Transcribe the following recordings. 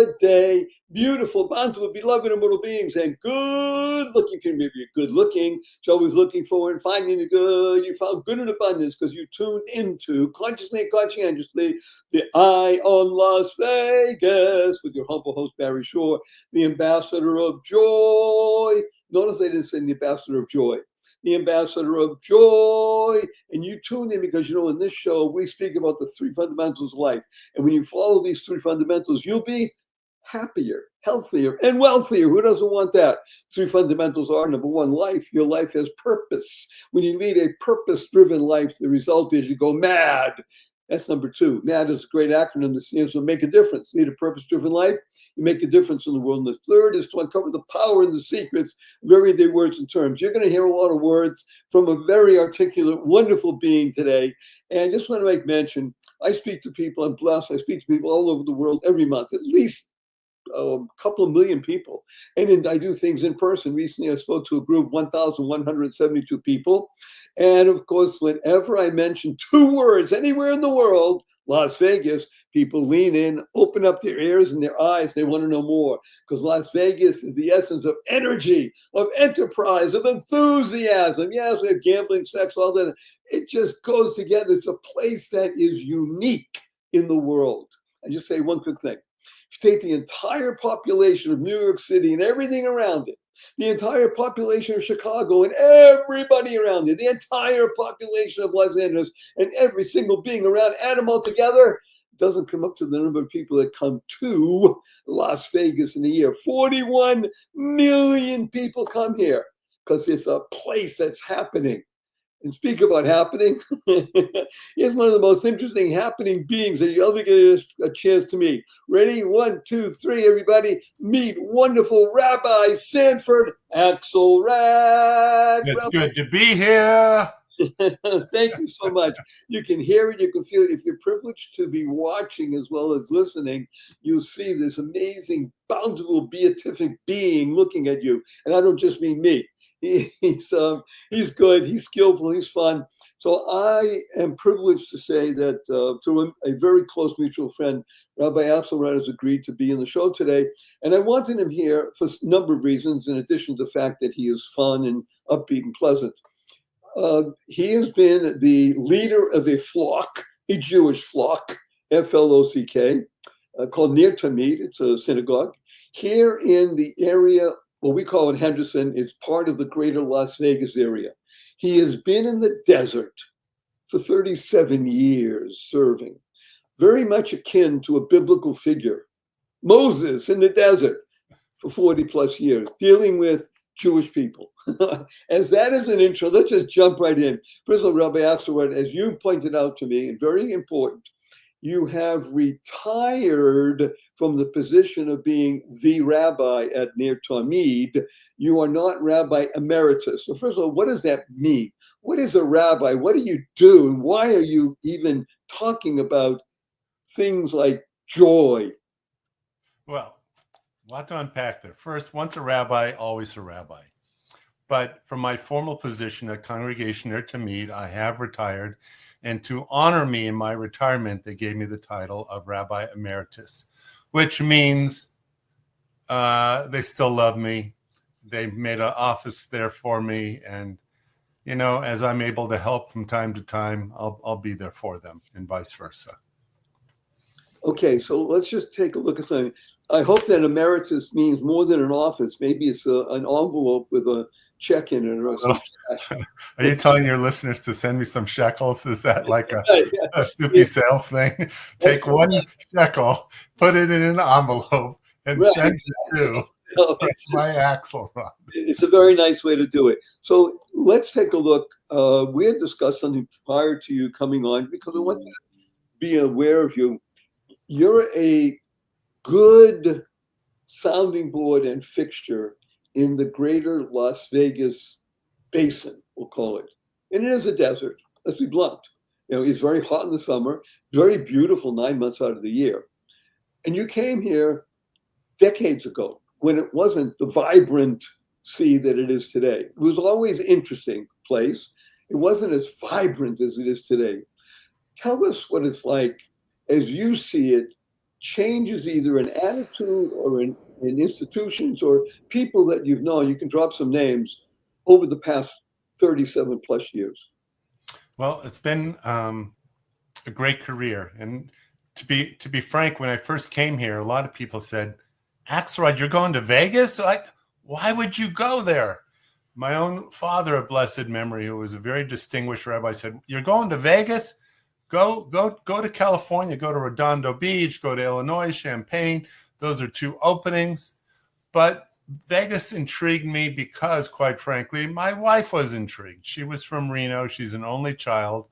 good day, beautiful, bountiful, beloved immortal beings, and good-looking people. If you're good-looking, it's always looking forward and finding the good. You found good in abundance because you tuned into, consciously and conscientiously, the Eye on Las Vegas with your humble host, Barry Shore, the ambassador of joy. Notice they didn't say the ambassador of joy. The ambassador of joy. And you tune in because, in this show, we speak about the three fundamentals of life. And when you follow these three fundamentals, you'll be happier, healthier, and wealthier. Who doesn't want that? Three fundamentals are, number one, life. Your life has purpose. When you lead a purpose-driven life, the result is you go mad. That's number two. MAD is a great acronym that stands for make a difference. Lead a purpose-driven life, you make a difference in the world. And the third is to uncover the power and the secrets of everyday words and terms. You're going to hear a lot of words from a very articulate, wonderful being today. And I just want to make mention, I speak to people, I'm blessed, I speak to people all over the world every month, at least a couple of million people. And I do things in person. Recently, I spoke to a group, 1,172 people. And of course, whenever I mention two words anywhere in the world, Las Vegas, people lean in, open up their ears and their eyes. They want to know more because Las Vegas is the essence of energy, of enterprise, of enthusiasm. Yes, we have gambling, sex, all that. It just goes together. It's a place that is unique in the world. I just say one quick thing. If you take the entire population of New York City and everything around it, the entire population of Chicago and everybody around it, the entire population of Los Angeles and every single being around, add them all together, doesn't come up to the number of people that come to Las Vegas in a year. 41 million people come here because it's a place that's happening. And speak about happening, here's one of the most interesting happening beings that you'll ever get a chance to meet. Ready? 1, 2, 3, everybody. Meet wonderful Rabbi Sanford Akselrad. It's good to be here. Thank you so much. You can hear it, you can feel it. If you're privileged to be watching as well as listening, you'll see this amazing, bountiful, beatific being looking at you. And I don't just mean me. He's good, he's skillful, he's fun. So I am privileged to say that to a very close mutual friend, Rabbi Akselrad has agreed to be in the show today. And I wanted him here for a number of reasons, in addition to the fact that he is fun and upbeat and pleasant. He has been the leader of a flock, a Jewish flock, F-L-O-C-K, called Ner Tamid. It's a synagogue here in the area. Well, we call it Henderson. It's part of the greater Las Vegas area. He has been in the desert for 37 years serving, very much akin to a biblical figure. Moses in the desert for 40 plus years, dealing with Jewish people. As that is an intro, let's just jump right in. First of all, Rabbi Akselrad, as you pointed out to me, and very important, you have retired from the position of being the rabbi at Ner Tamid. You are not Rabbi Emeritus. So first of all, what does that mean? What is a rabbi? What do you do? And why are you even talking about things like joy? Well, a lot to unpack there. First, once a rabbi, always a rabbi. But from my formal position at Congregation Ner Tamid, I have retired. And to honor me in my retirement, they gave me the title of Rabbi Emeritus, which means they still love me. They made an office there for me. And, as I'm able to help from time to time, I'll be there for them and vice versa. Okay, so let's just take a look at something. I hope that emeritus means more than an office. Maybe it's an envelope with a check in it or something. Are you telling your listeners to send me some shekels? Is that like a Snoopy sales thing? Take one shekel, put it in an envelope, and send it to my Akselrad. It's a very nice way to do it. So let's take a look. We had discussed something prior to you coming on because I want to be aware of you. You're a good sounding board and fixture in the greater Las Vegas basin, we'll call it. And it is a desert, let's be blunt. It's very hot in the summer, very beautiful 9 months out of the year. And you came here decades ago when it wasn't the vibrant sea that it is today. It was always an interesting place. It wasn't as vibrant as it is today. Tell us what it's like as you see it changes either in attitude or in institutions or people that you've known? You can drop some names over the past 37 plus years. Well, it's been a great career. And to be frank, when I first came here, a lot of people said, Akselrad, you're going to Vegas? Like, why would you go there? My own father, of blessed memory, who was a very distinguished rabbi, said, you're going to Vegas? Go to California, go to Redondo Beach, go to Illinois, Champaign. Those are 2 openings. But Vegas intrigued me because, quite frankly, my wife was intrigued. She was from Reno. She's an only child.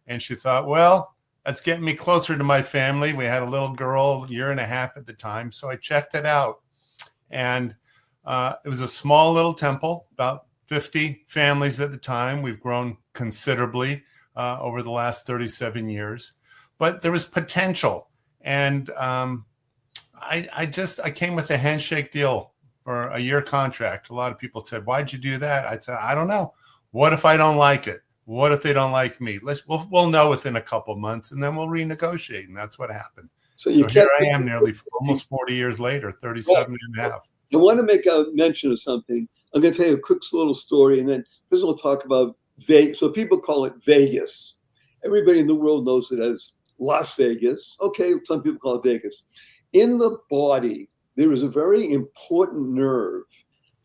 And she thought, well, that's getting me closer to my family. We had a little girl, 1.5 years at the time. So I checked it out. And it was a small little temple, about 50 families at the time. We've grown considerably over the last 37 years. But there was potential. And I came with a handshake deal for a 1-year contract. A lot of people said, why'd you do that? I said, I don't know. What if I don't like it? What if they don't like me? We'll know within a couple of months, and then we'll renegotiate. And that's what happened. So here I am nearly almost 40 years later, 37 and a half. I want to make a mention of something. I'm going to tell you a quick little story, and then Chris will talk about Vegas. So people call it Vegas. Everybody in the world knows it as Las Vegas. Okay, some people call it Vegas. In the body, there is a very important nerve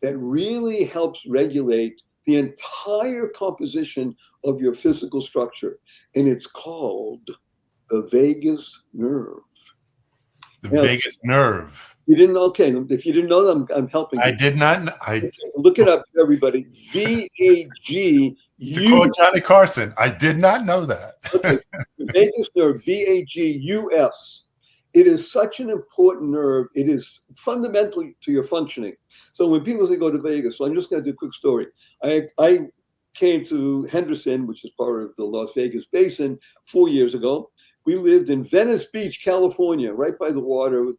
that really helps regulate the entire composition of your physical structure. And it's called the vagus nerve. The vagus nerve. You didn't know? Okay, if you didn't know that, I'm helping you. I did not. Look it up, everybody. VAGU. To quote Johnny Carson, I did not know that. Okay. The vagus nerve, VAGUS. It is such an important nerve. It is fundamental to your functioning. So when people say go to Vegas, so I'm just going to do a quick story. I came to Henderson, which is part of the Las Vegas Basin, 4 years ago. We lived in Venice Beach, California, right by the water.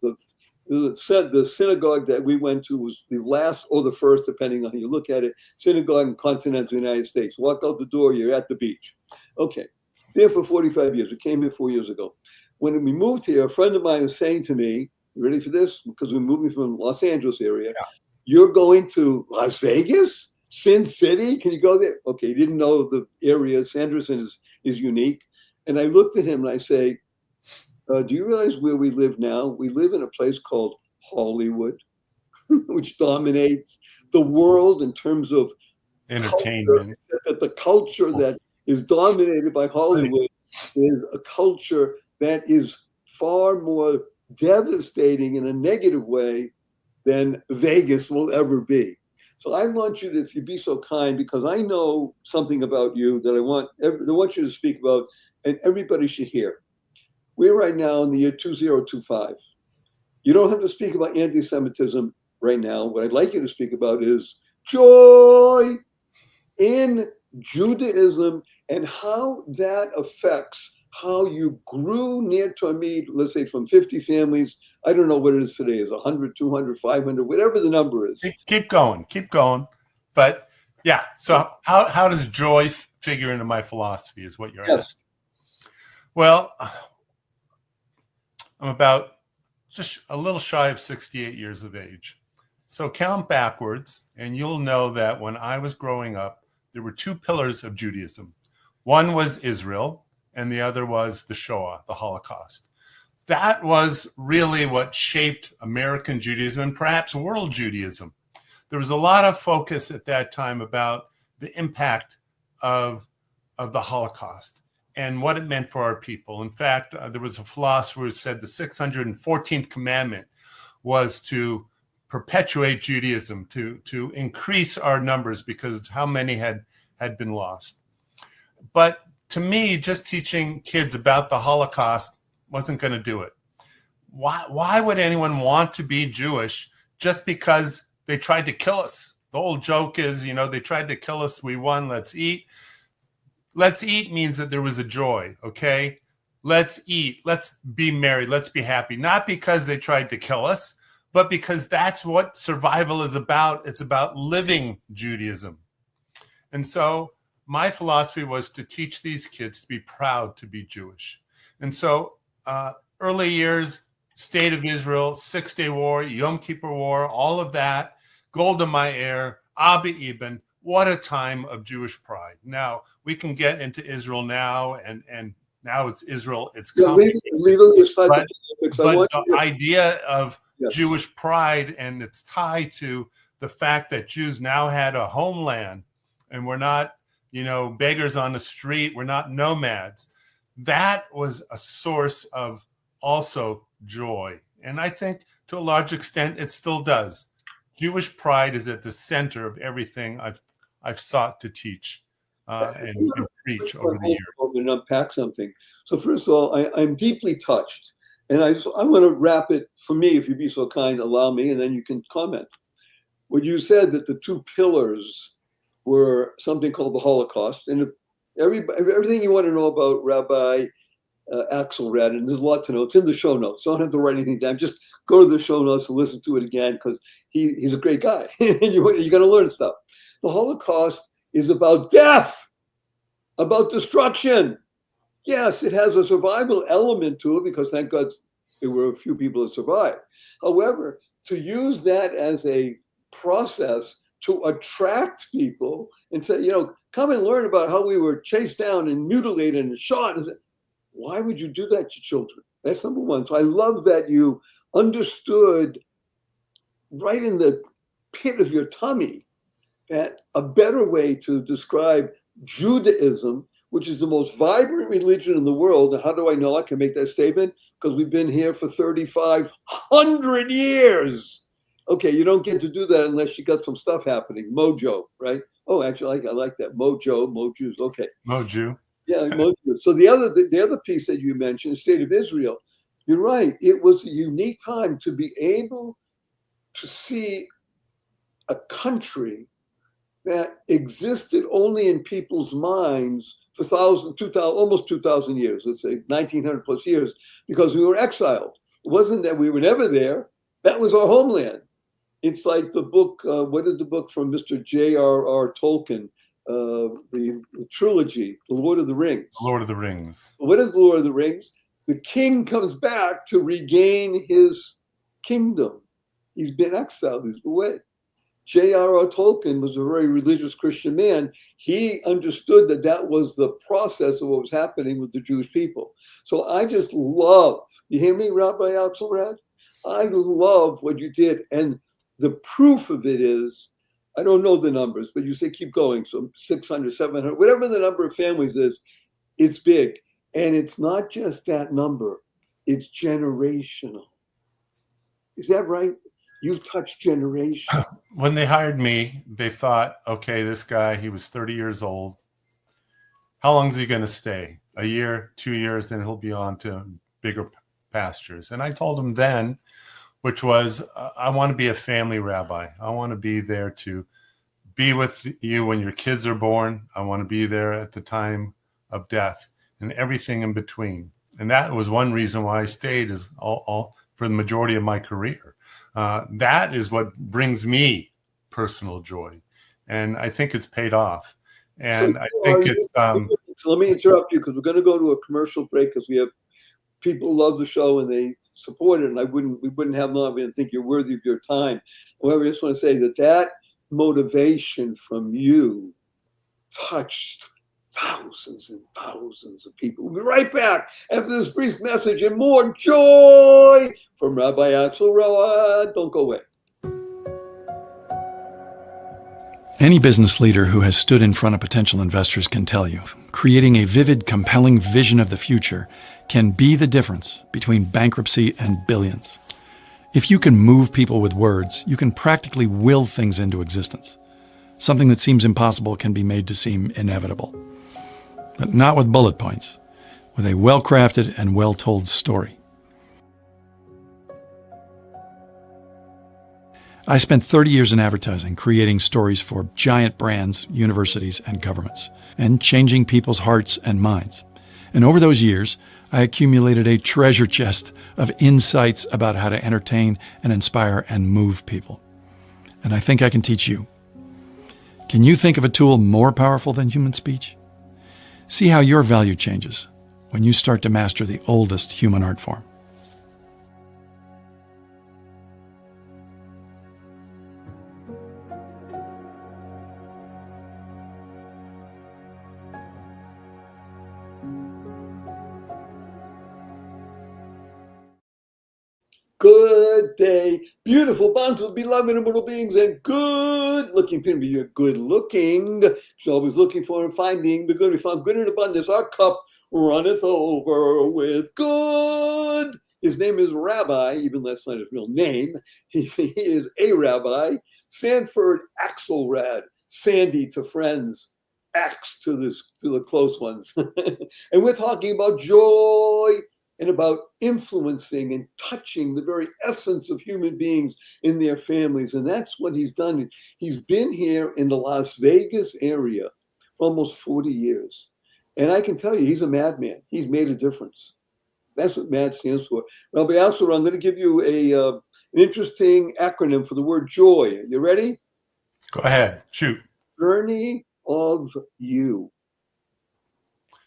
The synagogue that we went to was the last or the first, depending on how you look at it, synagogue in continental United States. Walk out the door, you're at the beach. Okay, there for 45 years. We came here 4 years ago. When we moved here, a friend of mine was saying to me, you ready for this? Because we're moving from Los Angeles area. Yeah. You're going to Las Vegas? Sin City? Can you go there? Okay, he didn't know the area. Sanderson is unique. And I looked at him and I say, do you realize where we live now? We live in a place called Hollywood, which dominates the world in terms of entertainment. That the culture that is dominated by Hollywood is a culture that is far more devastating in a negative way than Vegas will ever be. So I want you to, if you'd be so kind, because I know something about you that I want you to speak about, and everybody should hear. We're right now in the year 2025. You don't have to speak about anti-Semitism right now. What I'd like you to speak about is joy in Judaism and how that affects how you grew near Talmud, let's say from 50 families. I don't know what it is today, is 100, 200, 500, whatever the number is. Keep going. But yeah, so how does joy figure into my philosophy is what you're asking. Well, I'm about just a little shy of 68 years of age. So count backwards, and you'll know that when I was growing up, there were 2 pillars of Judaism. One was Israel, and the other was the Shoah, the Holocaust. That was really what shaped American Judaism and perhaps world Judaism. There was a lot of focus at that time about the impact of the Holocaust and what it meant for our people. In fact, there was a philosopher who said the 614th commandment was to perpetuate Judaism, to increase our numbers because of how many had been lost. But to me, just teaching kids about the Holocaust wasn't going to do it. Why would anyone want to be Jewish just because they tried to kill us? The old joke is, they tried to kill us, we won, let's eat. Let's eat means that there was a joy, okay? Let's eat, let's be merry, let's be happy. Not because they tried to kill us, but because that's what survival is about. It's about living Judaism. And so my philosophy was to teach these kids to be proud to be Jewish. And so early years, State of Israel, 6-Day War, Yom Kippur War, all of that, Golda Meir, Abba Eban. What a time of Jewish pride. Now, we can get into Israel now, and now it's Israel. It's complicated. But the idea of Jewish pride and its tie to the fact that Jews now had a homeland and we're not, beggars on the street, we're not nomads. That was a source of also joy. And I think to a large extent, it still does. Jewish pride is at the center of everything I've sought to teach and preach over the years. And unpack something. So first of all, I'm deeply touched. And I want to wrap it for me, if you'd be so kind, allow me, and then you can comment. When you said that the two pillars were something called the Holocaust, and if everything you want to know about Rabbi Akselrad, and there's a lot to know. It's in the show notes. Don't have to write anything down. Just go to the show notes and listen to it again, because he's a great guy. And you're going to learn stuff. The Holocaust is about death, about destruction. Yes, it has a survival element to it, because thank God there were a few people that survived. However, to use that as a process to attract people and say, come and learn about how we were chased down and mutilated and shot. Why would you do that to children? That's number one. So I love that you understood right in the pit of your tummy that a better way to describe Judaism, which is the most vibrant religion in the world. And how do I know I can make that statement? Because we've been here for 3,500 years. Okay, you don't get to do that unless you got some stuff happening. Mojo, right? Oh, actually, I like that. Mojus. Okay. Moju. Yeah, Moju. So the other piece that you mentioned, the State of Israel, you're right. It was a unique time to be able to see a country that existed only in people's minds for almost 2,000 years, let's say 1,900 plus years, because we were exiled. It wasn't that we were never there. That was our homeland. It's like the book, what is the book from Mr. J.R.R. Tolkien, the trilogy, The Lord of the Rings. Lord of the Rings. What is the Lord of the Rings? The king comes back to regain his kingdom. He's been exiled, he's away. J.R.R. Tolkien was a very religious Christian man. He understood that was the process of what was happening with the Jewish people. So I just love, you hear me, Rabbi Akselrad? I love what you did. And the proof of it is, I don't know the numbers, but you say keep going. So 600, 700, whatever the number of families is, it's big. And it's not just that number, it's generational. Is that right? You've touched generations. When they hired me, they thought, okay, this guy, he was 30 years old. How long is he going to stay? A year, 2 years, then he'll be on to bigger pastures. And I told him then, which was, I want to be a family rabbi. I want to be there to be with you when your kids are born. I want to be there at the time of death and everything in between. And that was one reason why I stayed is all for the majority of my career. That is what brings me personal joy. And I think it's paid off. And so, I think it's... So let me interrupt you, because we're going to go to a commercial break, because we have people who love the show and they support it. And we wouldn't have long and think you're worthy of your time. However, I just want to say that motivation from you touched thousands and thousands of people. We'll be right back after this brief message and more joy from Rabbi Akselrad. Don't go away. Any business leader who has stood in front of potential investors can tell you, creating a vivid, compelling vision of the future can be the difference between bankruptcy and billions. If you can move people with words, you can practically will things into existence. Something that seems impossible can be made to seem inevitable. But not with bullet points, with a well-crafted and well-told story. I spent 30 years in advertising, creating stories for giant brands, universities, and governments, and changing people's hearts and minds. And over those years, I accumulated a treasure chest of insights about how to entertain and inspire and move people. And I think I can teach you. Can you think of a tool more powerful than human speech? See how your value changes when you start to master the oldest human art form. Good day, beautiful, bountiful, beloved immortal beings, and good-looking people. You're good-looking. She's always looking for and finding the good. We found good in abundance. Our cup runneth over with good. His name is Rabbi, even that's not his real name. He is a Rabbi, Sanford Akselrad, Sandy to friends, Axe to the close ones. And we're talking about joy and about influencing and touching the very essence of human beings in their families. And that's what he's done. He's been here in the Las Vegas area for almost 40 years. And I can tell you, he's a madman. He's made a difference. That's what MAD stands for. Rabbi Akselrad, I'm going to give you an interesting acronym for the word joy. You ready? Go ahead. Shoot. Journey of you.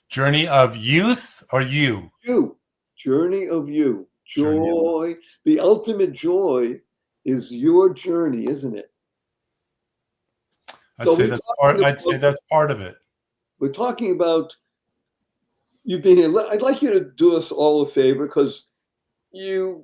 Journey of youth or you? You. Journey of you. Joy. The ultimate joy is your journey, isn't it? I'd say that's part of it. We're talking about you've been here. I'd like you to do us all a favor because you've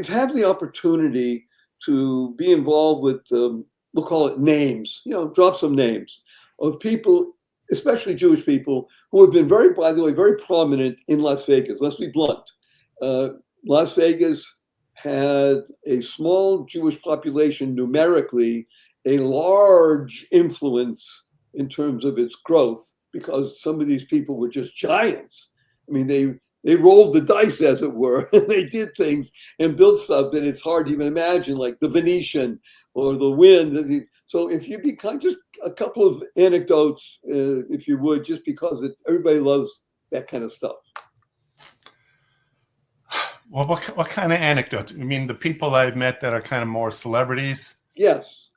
had the opportunity to be involved with, we'll call it names, drop some names of people, especially Jewish people, who have been by the way, very prominent in Las Vegas. Let's be blunt. Las Vegas had a small Jewish population numerically, a large influence in terms of its growth because some of these people were just giants. I mean, they rolled the dice, as it were, and they did things and built stuff that it's hard to even imagine, like the Venetian or the Wind. So if you become just a couple of anecdotes, if you would, just because everybody loves that kind of stuff. Well, what kind of anecdotes? I mean, the people I've met that are kind of more celebrities? Yes.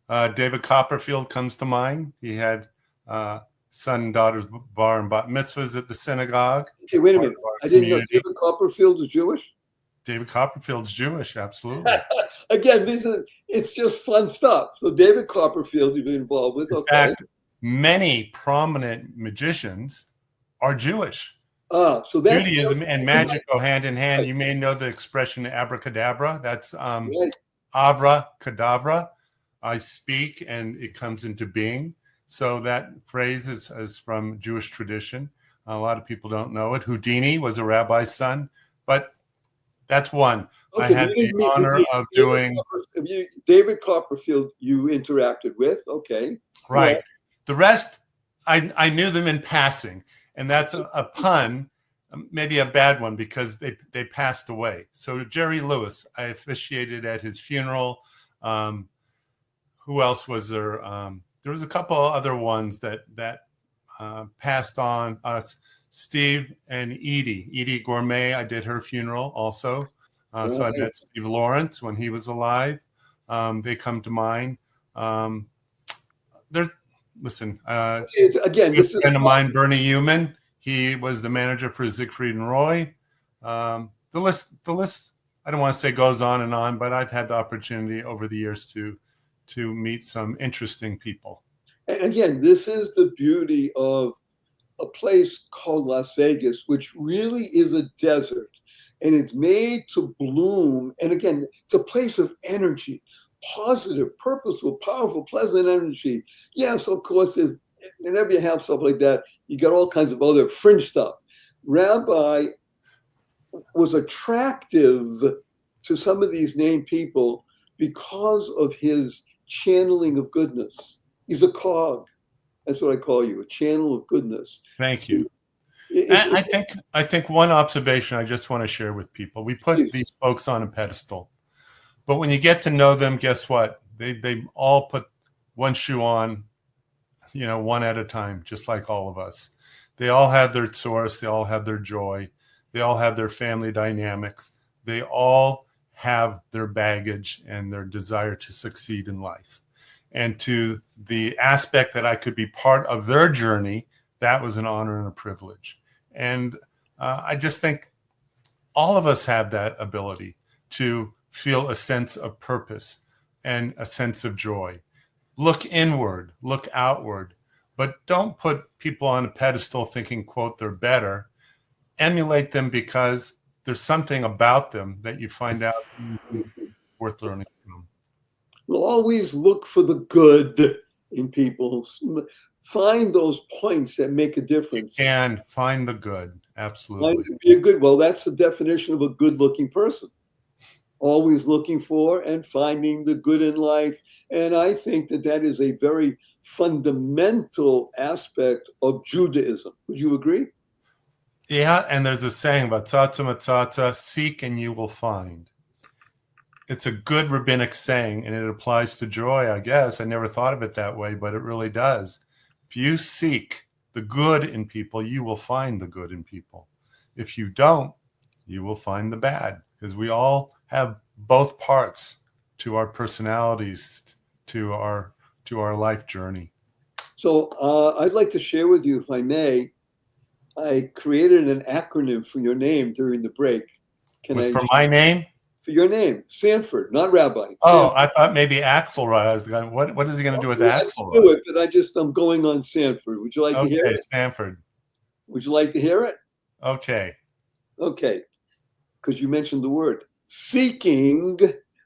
David Copperfield comes to mind. He had son and daughter's bar and bat mitzvahs at the synagogue. Okay, wait a minute. I didn't know David Copperfield was Jewish. David Copperfield's Jewish, absolutely. Again, it's just fun stuff. So David Copperfield you've been involved with. In fact, many prominent magicians are Jewish. So Judaism and magic go hand in hand. Right. You may know the expression abracadabra. That's right. Avra Kadavra. I speak and it comes into being. So that phrase is from Jewish tradition. A lot of people don't know it. Houdini was a rabbi's son, but that's one. Okay, I had the honor of doing. David Copperfield you interacted with. Okay. Right. Yeah. The rest, I knew them in passing. And that's a pun, maybe a bad one, because they passed away. So Jerry Lewis, I officiated at his funeral. Who else was there? There was a couple other ones that passed on. Steve and Edie Gourmet, I did her funeral also. So I met Steve Lawrence when he was alive. They come to mind. Listen, again, this is a friend of mine, Bernie Human. He was the manager for Siegfried and Roy. The list, I don't want to say goes on and on, but I've had the opportunity over the years to meet some interesting people. And again, this is the beauty of a place called Las Vegas, which really is a desert, and it's made to bloom. And again, it's a place of energy. Positive, purposeful, powerful, pleasant energy. Yes, of course, whenever you have stuff like that, you got all kinds of other fringe stuff. Rabbi was attractive to some of these named people because of his channeling of goodness. He's a cog. That's what I call you, a channel of goodness. Thank you. I think one observation I just want to share with people. We put these folks on a pedestal. But when you get to know them, guess what? They all put one shoe on, one at a time, just like all of us. They all have their source. They all have their joy. They all have their family dynamics. They all have their baggage and their desire to succeed in life. And to the aspect that I could be part of their journey, that was an honor and a privilege. And I just think all of us have that ability to feel a sense of purpose and a sense of joy. Look inward, look outward, but don't put people on a pedestal thinking, quote, they're better. Emulate them because there's something about them that you find out worth learning from. We'll always look for the good in people. Find those points that make a difference. And find the good. Absolutely. Be a good. Well, that's the definition of a good-looking person. Always looking for and finding the good in life. And I think that that is a very fundamental aspect of Judaism. Would you agree? Yeah, and there's a saying about tzatza matzatza, seek and you will find. It's a good rabbinic saying, and it applies to joy, I guess. I never thought of it that way, but it really does. If you seek the good in people, you will find the good in people. If you don't, you will find the bad, because we all have both parts to our personalities, to our life journey. So I'd like to share with you, if I may, I created an acronym for your name during the break. For my name? For your name, Sanford, not Rabbi. Oh, Sanford. I thought maybe Akselrad. I was going, what is he going to do with Akselrad? Do it, but I'm going on Sanford. Would you like to hear it? Sanford. Would you like to hear it? Okay. Okay, because you mentioned the word. Seeking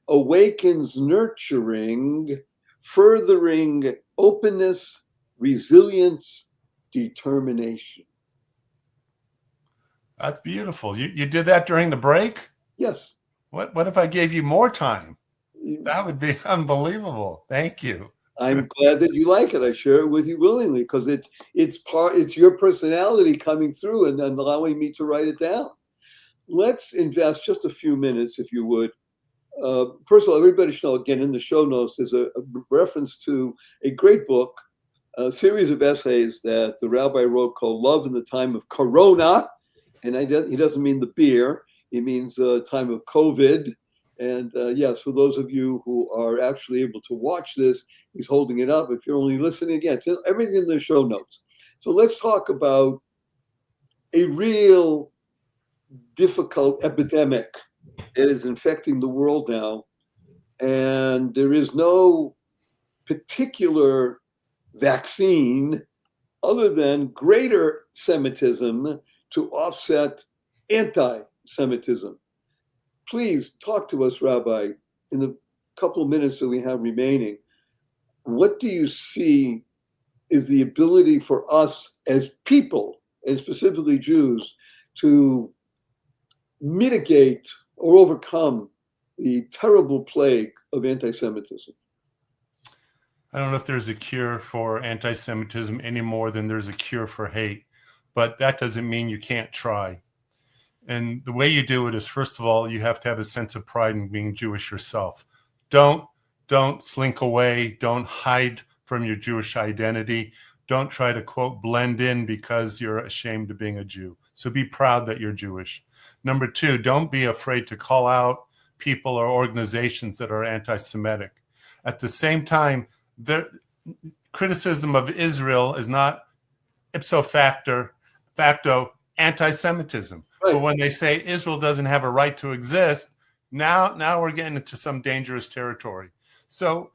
awakens nurturing, furthering openness, resilience, determination. That's beautiful. You did that during the break? Yes. What if I gave you more time? That would be unbelievable. Thank you. I'm glad that you like it. I share it with you willingly because it's your personality coming through and allowing me to write it down. Let's invest just a few minutes, if you would. First of all, everybody should know, again, in the show notes, there's a reference to a great book, a series of essays that the rabbi wrote called Love in the Time of Corona. And he doesn't mean the beer. He means time of COVID. And yes, for those of you who are actually able to watch this, he's holding it up. If you're only listening, again, it's everything in the show notes. So let's talk about a real difficult epidemic that is infecting the world now. And there is no particular vaccine other than greater Semitism to offset anti-Semitism. Please talk to us, Rabbi, in the couple of minutes that we have remaining. What do you see is the ability for us as people, and specifically Jews, to mitigate or overcome the terrible plague of anti-Semitism? I don't know if there's a cure for anti-Semitism any more than there's a cure for hate, but that doesn't mean you can't try. And the way you do it is, first of all, you have to have a sense of pride in being Jewish yourself. Don't slink away. Don't hide from your Jewish identity. Don't try to, quote, blend in because you're ashamed of being a Jew. So be proud that you're Jewish. Number two, don't be afraid to call out people or organizations that are anti-Semitic. At the same time, the criticism of Israel is not ipso facto anti-Semitism. Right. But when they say Israel doesn't have a right to exist, now we're getting into some dangerous territory. So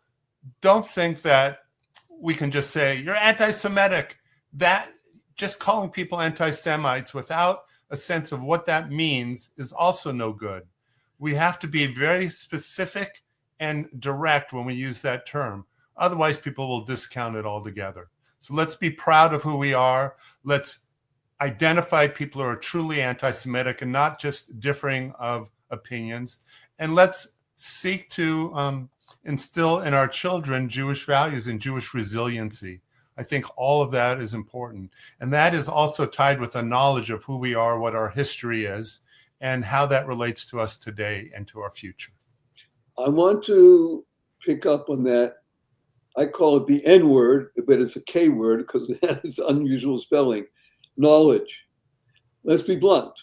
don't think that we can just say, you're anti-Semitic. That just calling people anti-Semites without a sense of what that means is also no good. We have to be very specific and direct when we use that term. Otherwise, people will discount it altogether. So let's be proud of who we are. Let's identify people who are truly anti-Semitic and not just differing of opinions. And let's seek to instill in our children Jewish values and Jewish resiliency. I think all of that is important. And that is also tied with a knowledge of who we are, what our history is, and how that relates to us today and to our future. I want to pick up on that. I call it the N word, but it's a K word because it has unusual spelling. Knowledge. Let's be blunt.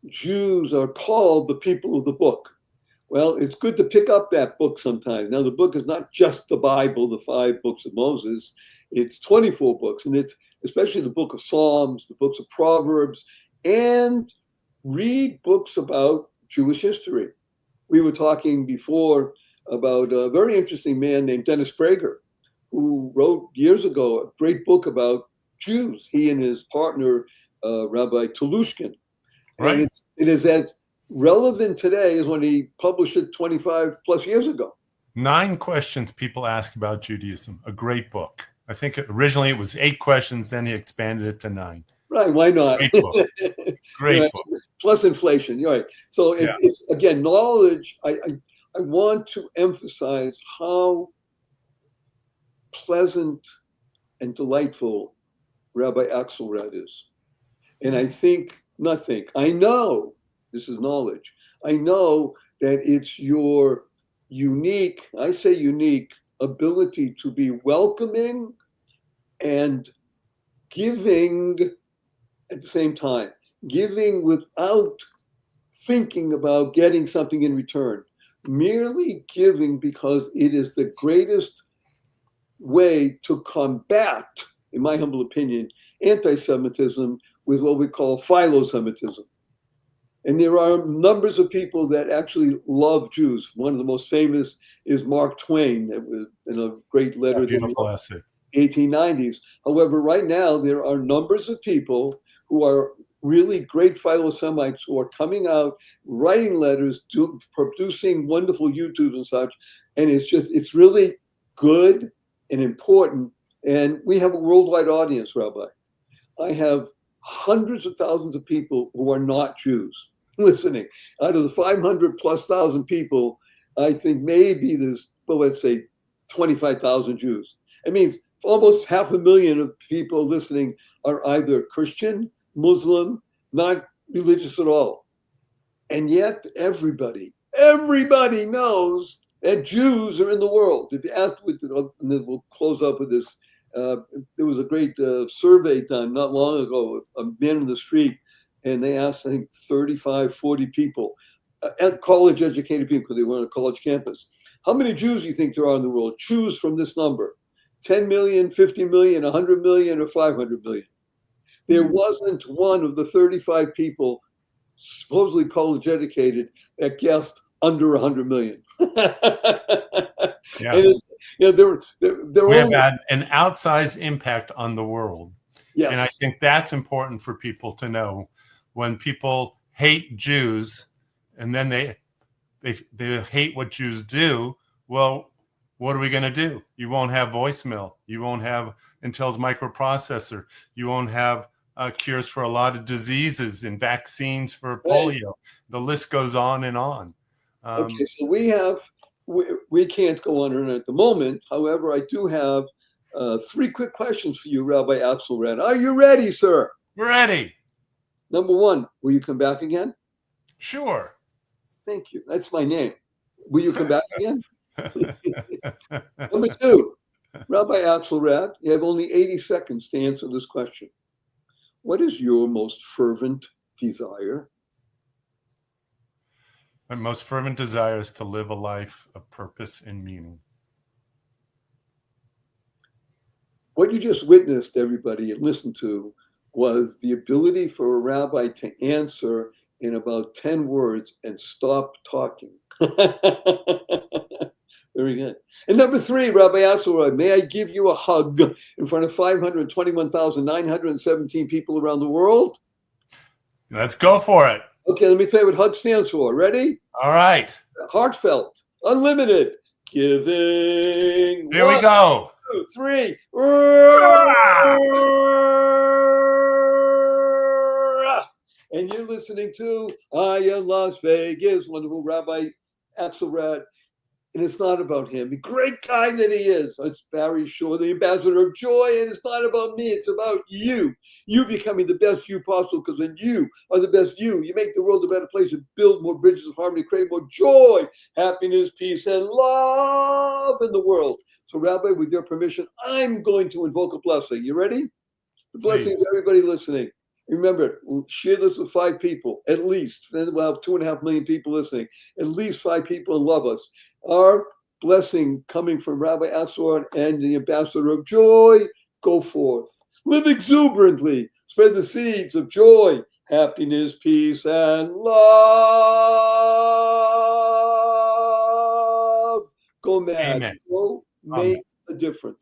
Jews are called the people of the book. Well, it's good to pick up that book sometimes. Now, the book is not just the Bible, the 5 books of Moses. It's 24 books, and it's especially the book of Psalms, the books of Proverbs, and read books about Jewish history. We were talking before about a very interesting man named Dennis Prager, who wrote years ago a great book about Jews, he and his partner, Rabbi Tolushkin. Right. And it is as relevant today is when he published it 25 plus years ago. 9 questions people ask about Judaism, a great book. I think originally it was 8 questions, then he expanded it to 9. Right, why not? Great book. Great Right. book. Plus inflation, you're right. So it's again, knowledge. I want to emphasize how pleasant and delightful Rabbi Akselrad is. And I know, this is knowledge, I know that it's your unique ability to be welcoming and giving at the same time, giving without thinking about getting something in return, merely giving because it is the greatest way to combat, in my humble opinion, anti-Semitism with what we call philo-Semitism. And there are numbers of people that actually love Jews. One of the most famous is Mark Twain, that was in a great letter that Beautiful essay. 1890s. However, right now there are numbers of people who are really great philo-Semites who are coming out, writing letters, producing wonderful YouTube and such. And it's really good and important. And we have a worldwide audience, Rabbi. I have hundreds of thousands of people who are not Jews listening. Out of the 500 plus thousand people, I think maybe there's, well, let's say 25,000 Jews. It means almost 500,000 of people listening are either Christian, Muslim, not religious at all. And yet everybody knows that Jews are in the world. If you ask, and then we'll close up with this, there was a great survey done not long ago, a man in the street, and they asked, I think, 35, 40 people, college educated people, because they were on a college campus. How many Jews do you think there are in the world? Choose from this number: 10 million, 50 million, 100 million, or 500 million. There wasn't one of the 35 people supposedly college educated that guessed under 100 million. Yes. They're we have had an outsized impact on the world. Yes. And I think that's important for people to know. When people hate Jews and then they hate what Jews do, well, what are we going to do? You won't have voicemail. You won't have Intel's microprocessor. You won't have cures for a lot of diseases and vaccines for polio. Right. The list goes on and on. Okay, so we can't go on at the moment. However, I do have 3 quick questions for you, Rabbi Akselrad. Are you ready, sir? We're ready. Number 1, will you come back again? Sure. Thank you. That's my name. Will you come back again? Number 2, Rabbi Akselrad, you have only 80 seconds to answer this question. What is your most fervent desire? My most fervent desire is to live a life of purpose and meaning. What you just witnessed, everybody, and listened to, was the ability for a rabbi to answer in about 10 words and stop talking. Very good. And number 3, Rabbi Akselrad, may I give you a hug in front of 521,917 people around the world? Let's go for it. Okay, let me tell you what hug stands for. Ready? All right. Heartfelt, unlimited, giving. Here we go. 2, 3. And you're listening to Aya Las Vegas, wonderful Rabbi Akselrad. And it's not about him, the great guy that he is. It's Barry Shore, the ambassador of joy. And it's not about me. It's about you. You becoming the best you possible, because when you are the best you make the world a better place and build more bridges of harmony, create more joy, happiness, peace, and love in the world. So, Rabbi, with your permission, I'm going to invoke a blessing. You ready? The blessing of everybody listening. Remember, we'll share this with 5 people, at least. Then we'll have 2.5 million people listening. At least 5 people and love us. Our blessing coming from Rabbi Akselrad and the ambassador of joy, go forth. Live exuberantly. Spread the seeds of joy, happiness, peace, and love. Go mad. Amen. Go make a difference.